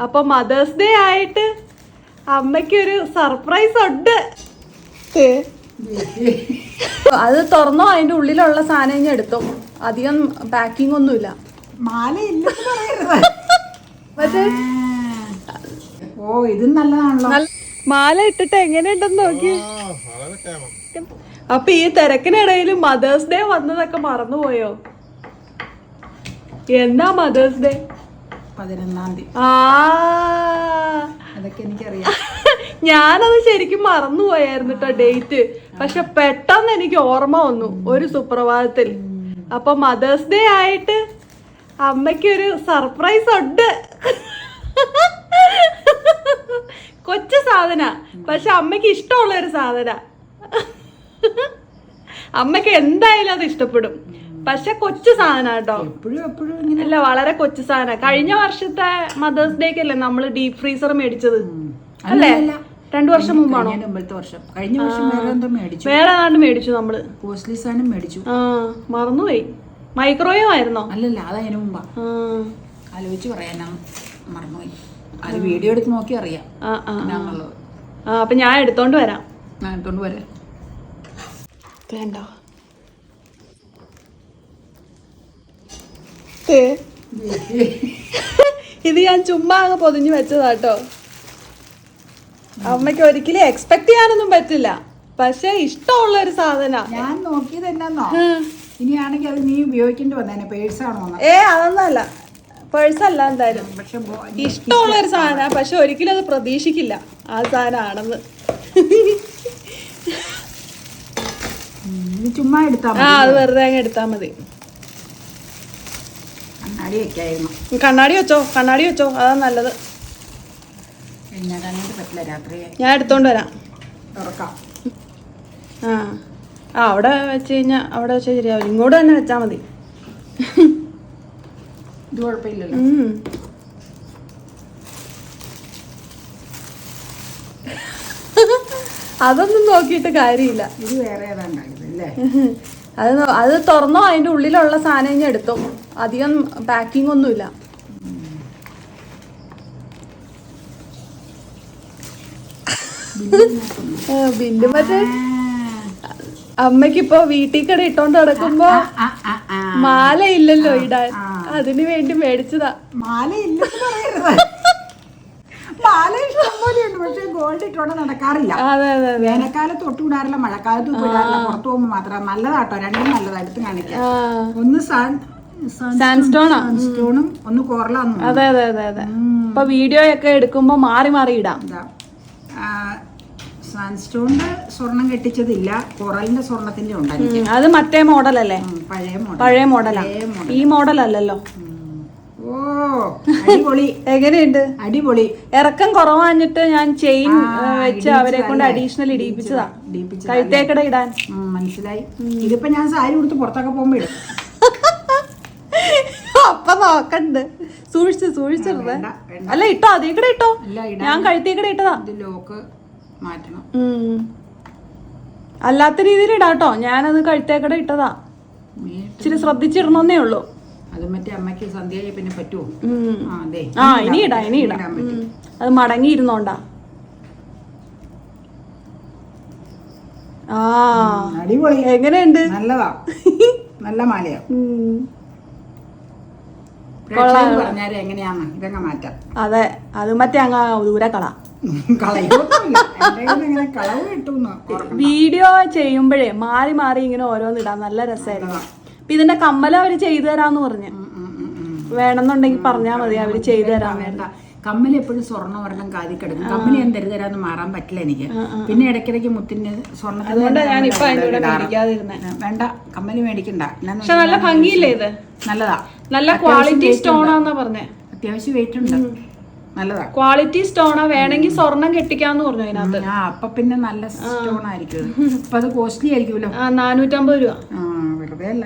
അപ്പൊ mothers day ആയിട്ട് അമ്മയ്ക്കൊരു സർപ്രൈസ് ഉണ്ട്. അത് തുറന്നോ, അതിന്റെ ഉള്ളിലുള്ള സാധനം ഇനി എടുത്തോ. അധികം പാക്കിംഗ് ഒന്നുമില്ല. ഓ ഇത് നല്ലതാണല്ലോ. മാല ഇട്ടിട്ട് എങ്ങനെയുണ്ടെന്ന് നോക്കി. അപ്പൊ ഈ തിരക്കിനിടയിൽ മദേഴ്സ് ഡേ വന്നതൊക്കെ മറന്നുപോയോ? എന്നാ മദേഴ്സ് ഡേ? 11-ാം തീയതി. അതൊക്കെ എനിക്കറിയാം. ഞാനത് ശരിക്കും മറന്നുപോയായിരുന്നു കേട്ടോ ഡേറ്റ്. പക്ഷെ പെട്ടെന്ന് എനിക്ക് ഓർമ്മ വന്നു ഒരു സുപ്രഭാതത്തിൽ. അപ്പൊ മദേഴ്സ് ഡേ ആയിട്ട് അമ്മയ്ക്കൊരു സർപ്രൈസ് ഉണ്ട്. കൊച്ചു സാധന, പക്ഷെ അമ്മയ്ക്ക് ഇഷ്ടമുള്ള ഒരു സാധന. അമ്മയ്ക്ക് എന്തായാലും അത് ഇഷ്ടപ്പെടും. പക്ഷെ കൊച്ചു സാധന കേട്ടോ. അല്ല, വളരെ കൊച്ചു സാധന. കഴിഞ്ഞ വർഷത്തെ മദേഴ്സ് ഡേക്ക് അല്ലേ നമ്മള് ഡീപ് ഫ്രീസർ മേടിച്ചത് അല്ലേ? 2 വർഷം മുമ്പാണോ? വേറെ ഏതാണ്ട് മേടിച്ചു നമ്മള്. കോസ്റ്റ്ലി സാധനം മേടിച്ചു. മറന്നുപോയി. മൈക്രോവേവ് ആയിരുന്നോ? അല്ലല്ല, അതതിനു മുമ്പാ. ആലോചിച്ച് പറയാനാ മറന്നുപോയി. അത് വീഡിയോ എടുത്ത് നോക്കി അറിയാം. അപ്പൊ ഞാൻ എടുത്തോണ്ട് വരാം. വേണ്ട, ഇത് ഞാൻ ചുമ്മാ അങ്ങ് പൊതിഞ്ഞു വെച്ചതാട്ടോ. അമ്മയ്ക്ക് ഒരിക്കലും എക്സ്പെക്ട് ചെയ്യാനൊന്നും പറ്റില്ല. പക്ഷെ ഇഷ്ടമുള്ള ഒരു സാധന. ഞാൻ നോക്കിയത് എന്നാന്നോ, ഇനിയാണെങ്കിൽ അത് നീ ഉപയോഗിക്കേണ്ടി വന്നേനെ. പേഴ്സാണോ? അതൊന്നും അല്ല, പേഴ്സല്ല. എന്തായാലും ഇഷ്ടമുള്ള ഒരു സാധന. പക്ഷെ ഒരിക്കലും അത് പ്രതീക്ഷിക്കില്ല ആ സാധനം ആണെന്ന്. ചുമ്മാ എടുത്താ അത് വെറുതെ അങ്ങ് എടുത്താ മതി. കണ്ണാടി വെച്ചോ, കണ്ണാടി വെച്ചോ, അതാ നല്ലത്. ഞാൻ എടുത്തോണ്ട് വരാം. അവിടെ വെച്ച് കഴിഞ്ഞാ അവിടെ വെച്ചാൽ ശരിയാവില്ല. ഇങ്ങോട്ട് തന്നെ വെച്ചാ മതി. ഇത് കുഴപ്പമില്ലല്ലോ. അതൊന്നും നോക്കിയിട്ട് കാര്യമില്ല. ഇത് വേറെ ഏതാണ്ടല്ലേ? അത് തുറന്നോ, അതിന്റെ ഉള്ളിലുള്ള സാധനം ഇനി എടുത്തോ. അധികം പാക്കിംഗ് ഒന്നുമില്ല. ബില്ല് മറ്റേ അമ്മയ്ക്കിപ്പോ വീട്ടിൽ കട ഇട്ടോണ്ട് നടക്കുമ്പോ മാല ഇല്ലല്ലോ ഇടാൻ, അതിന് വേണ്ടി മേടിച്ചതാ. മാല ഇല്ലെന്ന് പറയരുത്. മാല ഇഷ്ടം പോലെയുണ്ട്, പക്ഷെ ഗോൾഡ് ഇട്ടോണ്ട് നടക്കാറില്ല. വേനൽക്കാലത്ത് തൊട്ടുവിടാറില്ല, മഴക്കാലത്ത് ഇടാറില്ല. പുറത്തു പോകുമ്പോ മാത്രം. നല്ലതാട്ടോ, രണ്ടും നല്ലതാ. എടുത്ത് കാണിക്കാം. ഒന്ന് സാൻസ്റ്റോണും ഒന്ന് കോറലാന്നും. അതെ അതെ അതെ അതെ. ഇപ്പൊ വീഡിയോ ഒക്കെ എടുക്കുമ്പോ മാറി മാറി ഇടാം. സാൻസ്റ്റോണിന്റെ സ്വർണം കെട്ടിച്ചതില്ല, കോറലിന്റെ സ്വർണത്തിന്റെ ഉണ്ടായിരിക്കും. അത് മറ്റേ മോഡലല്ലേ? പഴയ മോഡലാ, ഈ മോഡൽ അല്ലല്ലോ. ഓ അടിപൊളി. എങ്ങനെയുണ്ട്? അടിപൊളി. ഇറക്കം കുറവാഞ്ഞിട്ട് ഞാൻ ചെയിൻ വെച്ച് അവരെ കൊണ്ട് അഡീഷണൽ ഇടിപ്പിച്ചതാ, കഴുത്തേക്കട ഇടാൻ. മനസ്സിലായി. ഇതിപ്പോ ഞാൻ സാരി കൊടുത്ത് പുറത്തൊക്കെ പോകുമ്പോ ഇടും. അപ്പൊ നോക്കണ്ട്, സൂക്ഷിച്ചിരുന്നേ. അല്ല ഇട്ടോ, അതേക്കടെ ഇട്ടോ. ഞാൻ കഴുത്തേക്കട ഇട്ടതാ. ലോക്ക് മാറ്റണം. അല്ലാത്ത രീതിയിൽ ഇടാട്ടോ. ഞാനത് കഴുത്തേക്കട ഇട്ടതാ. ഇച്ചിരി ശ്രദ്ധിച്ചിടണമെന്നേ ഉള്ളൂ. അത് മറ്റേ അമ്മയ്ക്ക് സന്ധ്യയായി പിന്നെ പറ്റുമോ? ഇനി ഇടാം. അത് മടങ്ങിയിരുന്നോണ്ടാ. അടിപൊളി. എങ്ങനെയുണ്ട്? നല്ലതാ, നല്ല മാലയാ. പറഞ്ഞാല് എങ്ങനെയാന്ന് ഇതങ്ങ് മാറ്റാം. അതെ, അത് മറ്റേ അങ്ങ് ദൂരെ കളവ് കിട്ടും. വീഡിയോ ചെയ്യുമ്പോഴേ മാറി മാറി ഇങ്ങനെ ഓരോന്നിടാം, നല്ല രസമായിരുന്നു. അപ്പൊ ഇതിന്റെ കമ്മല അവര് ചെയ്തു തരാന്ന് പറഞ്ഞു. വേണമെന്നുണ്ടെങ്കിൽ പറഞ്ഞാ മതി, അവര് ചെയ്തു തരാൻ. വേണ്ട, കമ്മൽ എപ്പോഴും സ്വർണ്ണം ഒരെണ്ണം കാതി കിടക്കും. കമ്മൽ ഞാൻ തരുതരാന്ന് മാറാൻ പറ്റില്ല എനിക്ക്. പിന്നെ ഇടയ്ക്കിടയ്ക്ക് മുത്തിന്റെ സ്വർണ്ണത്തിന് വേണ്ട, കമ്മല് മേടിക്കണ്ട. പക്ഷെ നല്ല ഭംഗിയില്ലേ ഇത്? നല്ലതാ, നല്ല ക്വാളിറ്റി സ്റ്റോണാന്നാ പറഞ്ഞേ. അത്യാവശ്യം വെയിറ്റ് ഉണ്ട്. നല്ലതാ, ക്വാളിറ്റി സ്റ്റോണാ. വേണമെങ്കിൽ സ്വർണം കെട്ടിക്കാന്ന് പറഞ്ഞു അതിനകത്ത്. അപ്പൊ പിന്നെ നല്ല സ്റ്റോൺ ആയിരിക്കും. അപ്പൊ അത് കോസ്റ്റ്ലി ആയിരിക്കുമല്ലോ. 450 രൂപ. വെറുതെ അല്ല.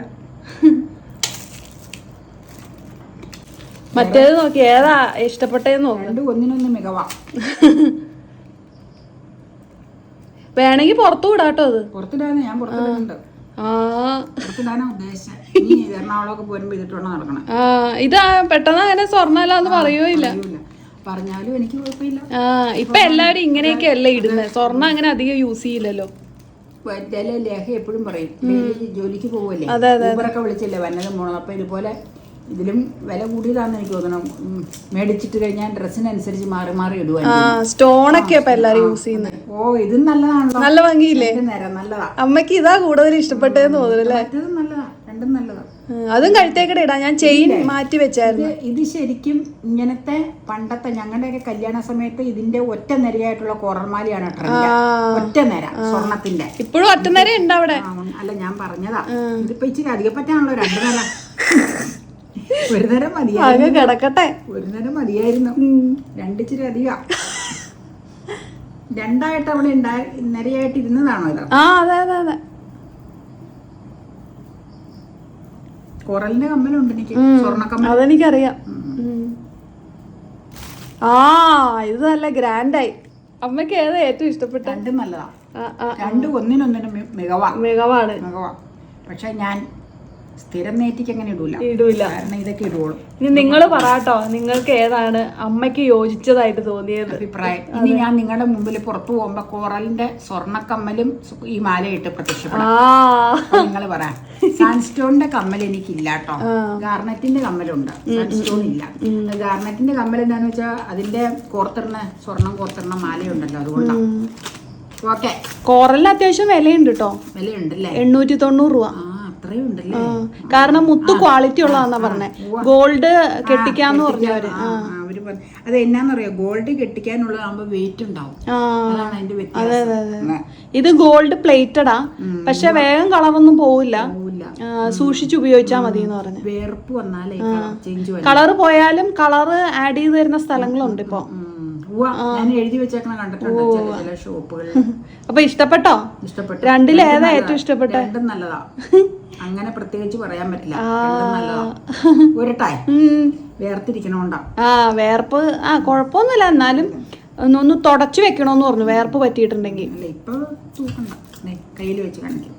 മറ്റേത് നോക്കി, ഏതാ ഇഷ്ടപ്പെട്ടേന്ന് നോക്കി. ഒന്നിനൊന്ന് മികവാ. വേണമെങ്കിൽ പുറത്തു വിടാട്ടോ. അത് പുറത്തിടാന്ന് ഞാൻ പുറത്തിടുന്നുണ്ട്. പുറത്തിടാനാ ഉദ്ദേശിച്ചത്. എറണാകുളമൊക്കെ പോരുമ്പോ ഇതിട്ടോണ്ട് നടക്കണം. ഇത് പെട്ടെന്ന് അങ്ങനെ സ്വർണ്ണല്ലാന്ന് പറയുകയില്ല. പറഞ്ഞാലും എനിക്ക് കുഴപ്പമില്ല. ഇപ്പൊ എല്ലാരും ഇങ്ങനെയൊക്കെ അല്ലേ ഇടുന്നത്, സ്വർണ്ണം അങ്ങനെ അധികം യൂസ് ചെയ്യില്ലല്ലോ. ലേഖ എപ്പോഴും പറയും ജോലിക്ക് പോവല്ലേ, ഊബറൊക്കെ വിളിച്ചില്ലേ വന്നതും പോണത്. അപ്പൊ ഇതുപോലെ ഇതിലും വില കൂടിയതാന്ന് എനിക്ക് തോന്നണം. മേടിച്ചിട്ട് കഴിഞ്ഞാൽ ഡ്രസ്സിനനുസരിച്ച് മാറി മാറി ഇടുവാ. സ്റ്റോണൊക്കെ ഇപ്പൊ എല്ലാരും യൂസ് ചെയ്യുന്നത്. ഓ ഇതും നല്ലതാണല്ലോ, നല്ല ഭംഗിയില്ലേ? നേരം നല്ലതാ. അമ്മക്ക് ഇതാ കൂടുതൽ ഇഷ്ടപ്പെട്ടതെന്ന് തോന്നുന്നല്ലേ? മറ്റേതും നല്ലതാ, രണ്ടും നല്ലതാ. അതും കഴുത്തേക്കടെ ഇടാം. ഞാൻ ചെയിൻ മാറ്റി വെച്ചായിരുന്നു. ഇത് ശരിക്കും ഇങ്ങനത്തെ പണ്ടത്തെ ഞങ്ങളുടെയൊക്കെ കല്യാണ സമയത്ത് ഇതിന്റെ ഒറ്റ നിരയായിട്ടുള്ള കോറർമാലയാണ് ട്രെൻഡ്. ഒറ്റ നിര സ്വർണത്തിന്റെ. ഇപ്പോഴും ഒറ്റ നിര ഉണ്ട് അവിടെ. അല്ല ഞാൻ പറഞ്ഞതാ, ഇതിപ്പോ ഇച്ചിരി അധികപ്പറ്റാണല്ലോ. രണ്ടു നിര, ഒരു നേരം മതിയായിരുന്നു. കിടക്കട്ടെ, ഒരു നേരം മതിയായിരുന്നു. രണ്ടിച്ചിരി അധികം. രണ്ടായിട്ട് അവിടെ നിരയായിട്ട് ഇരുന്നതാണോ ഇത്? അതെ അതെ അതെ. കോറലിന്റെ കമ്മലുണ്ട് എനിക്ക്, സ്വർണ്ണക്കമ്മൽ. അതെനിക്കറിയാം. ഇത് നല്ല ഗ്രാൻഡായി. അമ്മക്ക് ഏതാ ഏറ്റവും ഇഷ്ടപ്പെട്ട? രണ്ടും നല്ലതാ, രണ്ടും ഒന്നിനൊന്നിനും മികവാണ്. പക്ഷെ ഞാൻ സ്ഥിരം നേറ്റിക്ക് അങ്ങനെ ഇടൂല, കാരണം ഇതൊക്കെ ഇടുള്ളൂ. ഇനി നിങ്ങൾ പറയാട്ടോ, നിങ്ങൾക്ക് ഏതാണ് അമ്മയ്ക്ക് യോജിച്ചതായിട്ട് തോന്നിയത് അഭിപ്രായം. ഇനി ഞാൻ നിങ്ങളുടെ മുമ്പിൽ പുറത്തു പോകുമ്പോ കോറലിന്റെ സ്വർണ്ണക്കമ്മലും ഈ മാലയിട്ട് പ്രത്യക്ഷപ്പെടാം. നിങ്ങൾ പറയാം. സാൻസ്റ്റോണിന്റെ കമ്മൽ എനിക്കില്ല കേട്ടോ, ഗാർണറ്റിന്റെ കമ്മലുണ്ട്, സാൻസ്റ്റോൺ ഇല്ല. ഗാർണറ്റിന്റെ കമ്മൽ എന്താന്ന് വെച്ചാൽ അതിന്റെ സ്വർണം കോർത്തിടുന്ന മാലയുണ്ടല്ലോ, അതുകൊണ്ടാണ്. ഓക്കെ, കോറലിന് അത്യാവശ്യം വിലയുണ്ട് കേട്ടോ. വിലയുണ്ടല്ലേ? 890 രൂപ. കാരണം മുത്ത് ക്വാളിറ്റി ഉള്ളതാന്നാ പറഞ്ഞേ. ഗോൾഡ് കെട്ടിക്കാന്ന് പറഞ്ഞവര്. അത് എന്നാന്നറിയോ, ഗോൾഡ് കെട്ടിക്കാനുള്ളതാകുമ്പോ വെയിറ്റ് ഉണ്ടാവും, അതാണ് അതിന്റെ വ്യത്യാസം. ഇത് ഗോൾഡ് പ്ലേറ്റഡാ, പക്ഷെ വേഗം കളറൊന്നും പോവില്ല, സൂക്ഷിച്ച് ഉപയോഗിച്ചാൽ മതി എന്ന് പറഞ്ഞു. വേർപ്പ് വന്നാലേ കളറ് പോയാലും കളറ് ആഡ് ചെയ്ത് തരുന്ന സ്ഥലങ്ങളുണ്ട് ഇപ്പൊ. ഞാൻ എഴുതി വെച്ചേക്കണ കണ്ടിട്ടുണ്ട് ചില ഷോപ്പുകളിൽ. അപ്പൊ ഇഷ്ടപ്പെട്ടോ? ഇഷ്ടപ്പെട്ടു. രണ്ടിലേതാ ഏറ്റവും ഇഷ്ടപ്പെട്ട? രണ്ടും നല്ലതാ, അങ്ങനെ പ്രത്യേകിച്ച് പറയാൻ പറ്റില്ല. ഒരട്ടായി വേർതിരിക്കണോണ്ടാ. വേർപ്പ് കുഴപ്പമൊന്നുമില്ല, എന്നാലും ഒന്ന് തുടച്ചു വെക്കണോന്ന് പറഞ്ഞു, വേർപ്പ് പറ്റിയിട്ടുണ്ടെങ്കിൽ. ഇപ്പൊ തൂക്കണ്ട, കയ്യിൽ വെച്ച് കാണിക്കും.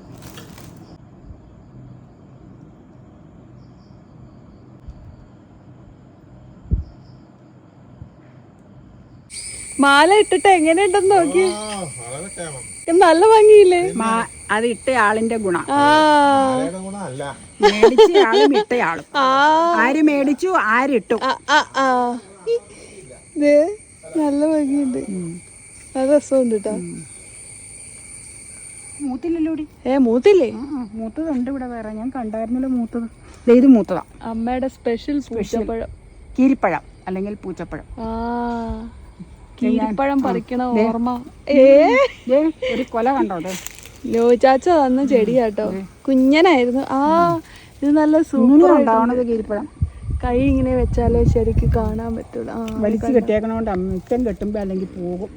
മാല ഇട്ടിട്ട് എങ്ങനെയുണ്ടെന്ന് നോക്കി, നല്ല ഭംഗിയില്ലേ? അത് ഇട്ട ആളിന്റെ ഗുണം, മേടിച്ച ആളും ഇട്ടയാളും. ആര് മേടിച്ചു ആരിട്ടു. നല്ല ഭംഗിയുണ്ട്, നല്ല രസമുണ്ട് കേട്ടോ. മൂത്തില്ലല്ലോടി? മൂത്തില്ലേ? മൂത്തതുണ്ട് ഇവിടെ വേറെ, ഞാൻ കണ്ടായിരുന്നല്ലോ മൂത്തത്. ഇത് മൂത്തതാ, അമ്മയുടെ സ്പെഷ്യൽ പൂച്ചപ്പഴം, കീരിപ്പഴം അല്ലെങ്കിൽ പൂച്ചപ്പഴം. കീരിപ്പഴം പറിക്കണ ഓർമ്മ. ഒരു കൊല കണ്ടോ? ലോചാച്ച തന്ന ചെടിയാട്ടോ, കുഞ്ഞനായിരുന്നു. ഇത് നല്ല സൂപ്പർ ഉണ്ടാവണത് കീരിപ്പഴം. കൈ ഇങ്ങനെ വെച്ചാലേ ശരിക്ക് കാണാൻ പറ്റുള്ളൂ. വലിച്ചു കെട്ടിയേക്കണോണ്ട് മിറ്റം കെട്ടുമ്പോ അല്ലെങ്കിൽ പോകും,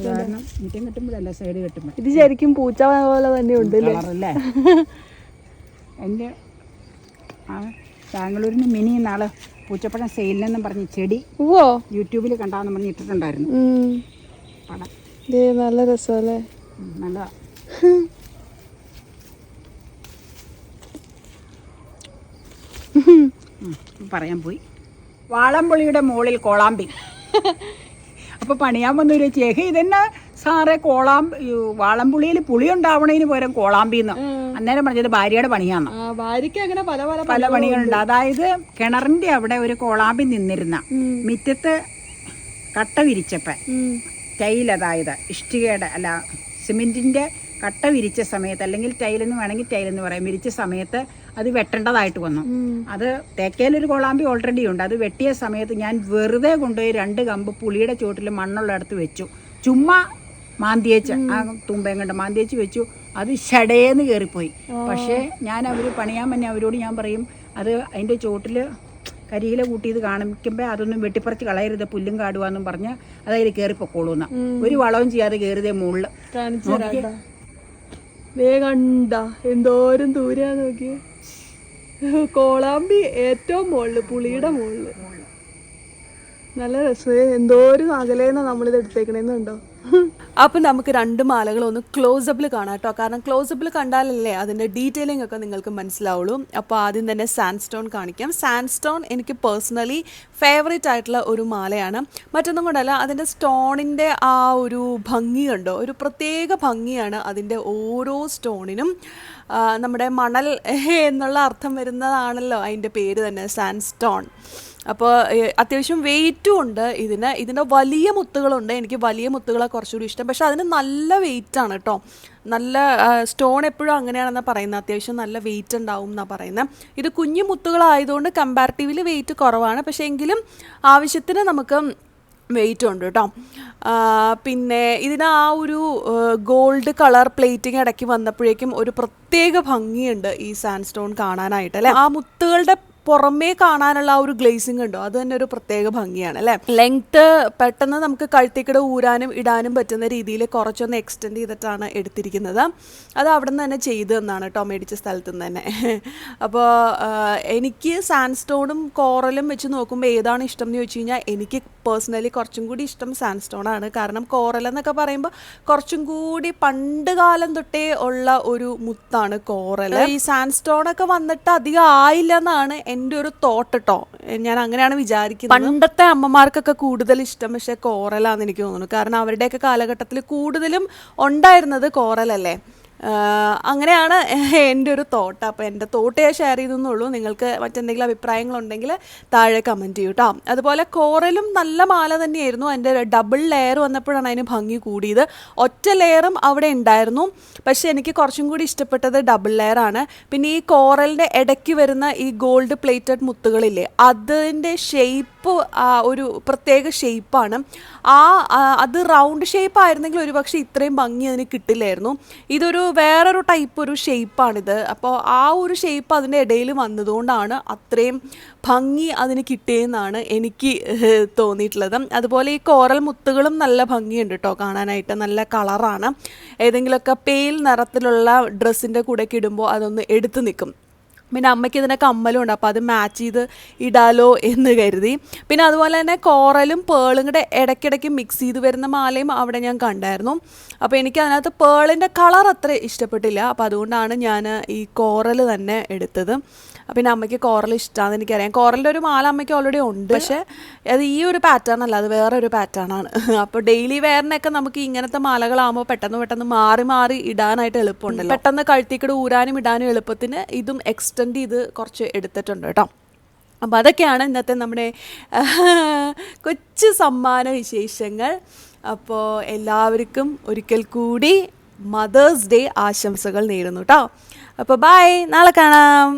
കാരണം മിറ്റം കെട്ടുമ്പോഴല്ല സൈഡ് കെട്ടുമ്പോ. ഇത് ശരിക്കും പൂച്ച പോലെ തന്നെ ഉണ്ട് അല്ലേ? എൻ്റെ ബാംഗ്ലൂരിന് മിനി നാളെ പൂച്ചപ്പഴം സെയിലെന്നും പറഞ്ഞ് ചെടി യൂട്യൂബിൽ കണ്ടാന്ന് പറഞ്ഞ് ഇട്ടിട്ടുണ്ടായിരുന്നു പടം. നല്ല രസമല്ലേ? നല്ലതാ. പറയാൻ പോയി. വാളംപുളിയുടെ മുകളിൽ കോളാമ്പി. അപ്പൊ പണിയാൻ വന്നൊരു ചേഹ ഇതെന്നാ സാറേ വാളംപുളിയിൽ പുളി ഉണ്ടാവണതിന് പകരം കോളാമ്പിന്ന്. അന്നേരം പറഞ്ഞത് ഭാര്യയുടെ പണിയാന്ന്. ഭാര്യക്ക് അങ്ങനെ പല പണികളുണ്ട്. അതായത് കിണറിന്റെ അവിടെ ഒരു കോളാമ്പി നിന്നിരുന്ന മിറ്റത്ത് കട്ട വിരിച്ചപ്പ ടൈൽ, അതായത് ഇഷ്ടികയുടെ അല്ല സിമെന്റിന്റെ കട്ട വിരിച്ച സമയത്ത്, അല്ലെങ്കിൽ ടൈലെന്ന് വേണമെങ്കിൽ ടൈലെന്ന് പറയാം, വിരിച്ച സമയത്ത് അത് വെട്ടേണ്ടതായിട്ട് വന്നു. അത് തേക്കയിലൊരു കോളാമ്പി ഓൾറെഡി ഉണ്ട്. അത് വെട്ടിയ സമയത്ത് ഞാൻ വെറുതെ കൊണ്ടുപോയി 2 കമ്പ് പുളിയുടെ ചോട്ടിൽ മണ്ണുള്ള അടുത്ത് വെച്ചു. ചുമ്മാ മാന്തിയേച്ച്, ആ തുമ്പയും കണ്ട് മാന്തിയേച്ച് വെച്ചു. അത് ഷടേന്ന് കയറിപ്പോയി. പക്ഷേ ഞാൻ പണിയാൻ തന്നെ അവരോട് ഞാൻ പറയും, അത് അതിൻ്റെ ചോട്ടിൽ കരിയില കൂട്ടിയത് കാണിക്കുമ്പോൾ അതൊന്നും വെട്ടിപ്പറിച്ച് കളയരുത്, പുല്ലും കാടുവാന്നും പറഞ്ഞ് അതതിൽ കയറിപ്പൊക്കോളൂന്ന്. ഒരു വളവും ചെയ്യാതെ കയറിയതേ മുകളിൽ. കണ്ട എന്തോരം ദൂരാ നോക്കി. കോളാമ്പി ഏറ്റവും മുകളില്, പുളിയുടെ മുകളില്. നല്ല രസമേ, എന്തോ ഒരു അകലേന്നാ നമ്മളിത് എടുത്തേക്കണേന്നുണ്ടോ. അപ്പം നമുക്ക് 2 മാലകൾ ഒന്ന് ക്ലോസപ്പിൽ കാണാം കേട്ടോ. കാരണം ക്ലോസപ്പിൽ കണ്ടാലല്ലേ അതിൻ്റെ ഡീറ്റെയിലിംഗ് ഒക്കെ നിങ്ങൾക്ക് മനസ്സിലാവുള്ളൂ. അപ്പോൾ ആദ്യം തന്നെ സാൻഡ്സ്റ്റോൺ കാണിക്കാം. സാൻഡ്സ്റ്റോൺ എനിക്ക് പേഴ്സണലി ഫേവറേറ്റ് ആയിട്ടുള്ള ഒരു മാലയാണ്. മറ്റൊന്നും കൊണ്ടല്ല, അതിൻ്റെ സ്റ്റോണിൻ്റെ ആ ഒരു ഭംഗി കണ്ടോ, ഒരു പ്രത്യേക ഭംഗിയാണ് അതിൻ്റെ ഓരോ സ്റ്റോണിനും. നമ്മുടെ മണൽ എന്നുള്ള അർത്ഥം വരുന്നതാണല്ലോ അതിൻ്റെ പേര് തന്നെ, സാൻഡ്സ്റ്റോൺ. അപ്പോൾ അത്യാവശ്യം വെയിറ്റും ഉണ്ട് ഇതിൻ്റെ വലിയ മുത്തുകളുണ്ട്. എനിക്ക് വലിയ മുത്തുകളെ കുറച്ചുകൂടി ഇഷ്ടം. പക്ഷെ അതിന് നല്ല വെയിറ്റാണ് കേട്ടോ. നല്ല സ്റ്റോൺ എപ്പോഴും അങ്ങനെയാണെന്നാണ് പറയുന്നത്, അത്യാവശ്യം നല്ല വെയിറ്റ് ഉണ്ടാവും എന്നാണ് പറയുന്നത്. ഇത് കുഞ്ഞു മുത്തുകളായതുകൊണ്ട് കമ്പാരിറ്റീവ്ലി വെയിറ്റ് കുറവാണ്. പക്ഷേ എങ്കിലും ആവശ്യത്തിന് നമുക്ക് വെയിറ്റ് ഉണ്ട് കേട്ടോ. പിന്നെ ഇതിന് ആ ഒരു ഗോൾഡ് കളർ പ്ലേറ്റിംഗ് ഇടയ്ക്ക് വന്നപ്പോഴേക്കും ഒരു പ്രത്യേക ഭംഗിയുണ്ട് ഈ സാൻഡ്സ്റ്റോൺ കാണാനായിട്ട് അല്ലേ. ആ മുത്തുകളുടെ പുറമേ കാണാനുള്ള ആ ഒരു ഗ്ലേസിങ് ഉണ്ടോ, അത് തന്നെ ഒരു പ്രത്യേക ഭംഗിയാണ് അല്ലേ. ലെങ്ത്ത് പെട്ടെന്ന് നമുക്ക് കഴുത്തേക്കിടെ ഊരാനും ഇടാനും പറ്റുന്ന രീതിയിൽ കുറച്ചൊന്ന് എക്സ്റ്റെൻഡ് ചെയ്തിട്ടാണ് എടുത്തിരിക്കുന്നത്. അത് അവിടെ നിന്ന് തന്നെ ചെയ്തു എന്നാണ് കേട്ടോ, മേടിച്ച സ്ഥലത്ത് നിന്ന് തന്നെ. അപ്പോൾ എനിക്ക് സാൻഡ്സ്റ്റോണും കോറലും വെച്ച് നോക്കുമ്പോൾ ഏതാണ് ഇഷ്ടം എന്ന് ചോദിച്ചു കഴിഞ്ഞാൽ എനിക്ക് പേഴ്സണലി കുറച്ചും കൂടി ഇഷ്ടം സാൻഡ്സ്റ്റോണാണ്. കാരണം കോറൽ എന്നൊക്കെ പറയുമ്പോൾ കുറച്ചും കൂടി പണ്ട് കാലം തൊട്ടേ ഉള്ള ഒരു മുത്താണ് കോറൽ. ഈ സാൻഡ്സ്റ്റോണൊക്കെ വന്നിട്ട് അധികം ആയില്ല എന്നാണ് എൻ്റെ ഒരു തോട്ട് കേട്ടോ. ഞാൻ അങ്ങനെയാണ് വിചാരിക്കുന്നത്. പണ്ടത്തെ അമ്മമാർക്കൊക്കെ കൂടുതൽ ഇഷ്ടം പക്ഷേ കോറലാന്ന് എനിക്ക് തോന്നുന്നു. കാരണം അവരുടെയൊക്കെ കാലഘട്ടത്തിൽ കൂടുതലും ഉണ്ടായിരുന്നത് കോറലല്ലേ. അങ്ങനെയാണ് എൻ്റെ ഒരു തോട്ട്. അപ്പോൾ എൻ്റെ തോട്ട് ഞാൻ ഷെയർ ചെയ്തെന്നുള്ളൂ. നിങ്ങൾക്ക് മറ്റെന്തെങ്കിലും അഭിപ്രായങ്ങളുണ്ടെങ്കിൽ താഴെ കമൻറ്റ് ചെയ്യൂ കേട്ടോ. അതുപോലെ കോറലും നല്ല മാല തന്നെയായിരുന്നു. അതിൻ്റെ ഡബിൾ ലെയർ വന്നപ്പോഴാണ് അതിന് ഭംഗി കൂടിയത്. ഒറ്റ ലെയറും അവിടെ ഉണ്ടായിരുന്നു, പക്ഷേ എനിക്ക് കുറച്ചും കൂടി ഇഷ്ടപ്പെട്ടത് ഡബിൾ ലെയറാണ്. പിന്നെ ഈ കോറലിൻ്റെ ഇടയ്ക്ക് വരുന്ന ഈ ഗോൾഡ് പ്ലേറ്റഡ് മുത്തുകളില്ലേ, അതിൻ്റെ ഷേപ്പ് ഒരു പ്രത്യേക ഷേപ്പാണ്. അത് റൗണ്ട് ഷേപ്പ് ആയിരുന്നെങ്കിൽ ഒരുപക്ഷെ ഇത്രയും ഭംഗി അതിന് കിട്ടില്ലായിരുന്നു. ഇതൊരു വേറൊരു ടൈപ്പ് ഒരു ഷേപ്പാണിത്. അപ്പോൾ ആ ഒരു ഷേപ്പ് അതിൻ്റെ ഇടയിൽ വന്നതുകൊണ്ടാണ് അത്രയും ഭംഗി അതിന് കിട്ടിയെന്നാണ് എനിക്ക് തോന്നിയിട്ടുള്ളത്. അതുപോലെ ഈ കോറൽ മുത്തുകളും നല്ല ഭംഗിയുണ്ട് കേട്ടോ കാണാനായിട്ട്. നല്ല കളറാണ്. ഏതെങ്കിലുമൊക്കെ പേൽ നിറത്തിലുള്ള ഡ്രസ്സിൻ്റെ കൂടെയൊക്കെ ഇടുമ്പോൾ അതൊന്ന് എടുത്ത് നിൽക്കും. പിന്നെ അമ്മയ്ക്ക് ഇതിൻ്റെ കമ്മലും ഉണ്ട്, അപ്പോൾ അത് മാച്ച് ചെയ്ത് ഇടാലോ എന്ന് കരുതി. പിന്നെ അതുപോലെ തന്നെ കോറലും പേളും കൂടെ ഇടയ്ക്കിടയ്ക്ക് മിക്സ് ചെയ്ത് വരുന്ന മാലയും അവിടെ ഞാൻ കണ്ടായിരുന്നു. അപ്പോൾ എനിക്ക് അതിനകത്ത് പേളിൻ്റെ കളർ അത്ര ഇഷ്ടപ്പെട്ടില്ല. അപ്പോൾ അതുകൊണ്ടാണ് ഞാൻ ഈ കോറൽ തന്നെ എടുത്തത്. പിന്നെ അമ്മയ്ക്ക് കോറൽ ഇഷ്ടമാണെന്ന് എനിക്കറിയാം. കോറലിൻ്റെ ഒരു മാല അമ്മയ്ക്ക് ഓൾറെഡി ഉണ്ട്, പക്ഷേ അത് ഈ ഒരു പാറ്റേൺ അല്ല, അത് വേറൊരു പാറ്റേൺ ആണ്. അപ്പോൾ ഡെയിലി വെയറിനൊക്കെ നമുക്ക് ഇങ്ങനത്തെ മാലകളാകുമ്പോൾ പെട്ടെന്ന് മാറി മാറി ഇടാനായിട്ട് എളുപ്പമുണ്ടല്ലോ. പെട്ടെന്ന് കഴുത്തിക്കൂടെ ഊരാനും ഇടാനും എളുപ്പത്തിന് ഇതും എക്സ്റ്റെൻഡ് ചെയ്ത് കുറച്ച് എടുത്തിട്ടുണ്ട് കേട്ടോ. അപ്പോൾ അതൊക്കെയാണ് ഇന്നത്തെ നമ്മുടെ കൊച്ചു സമ്മാന വിശേഷങ്ങൾ. അപ്പോൾ എല്ലാവർക്കും ഒരിക്കൽ കൂടി മദേഴ്സ് ഡേ ആശംസകൾ നേരുന്നു കേട്ടോ. അപ്പോൾ ബൈ, നാളെ കാണാം.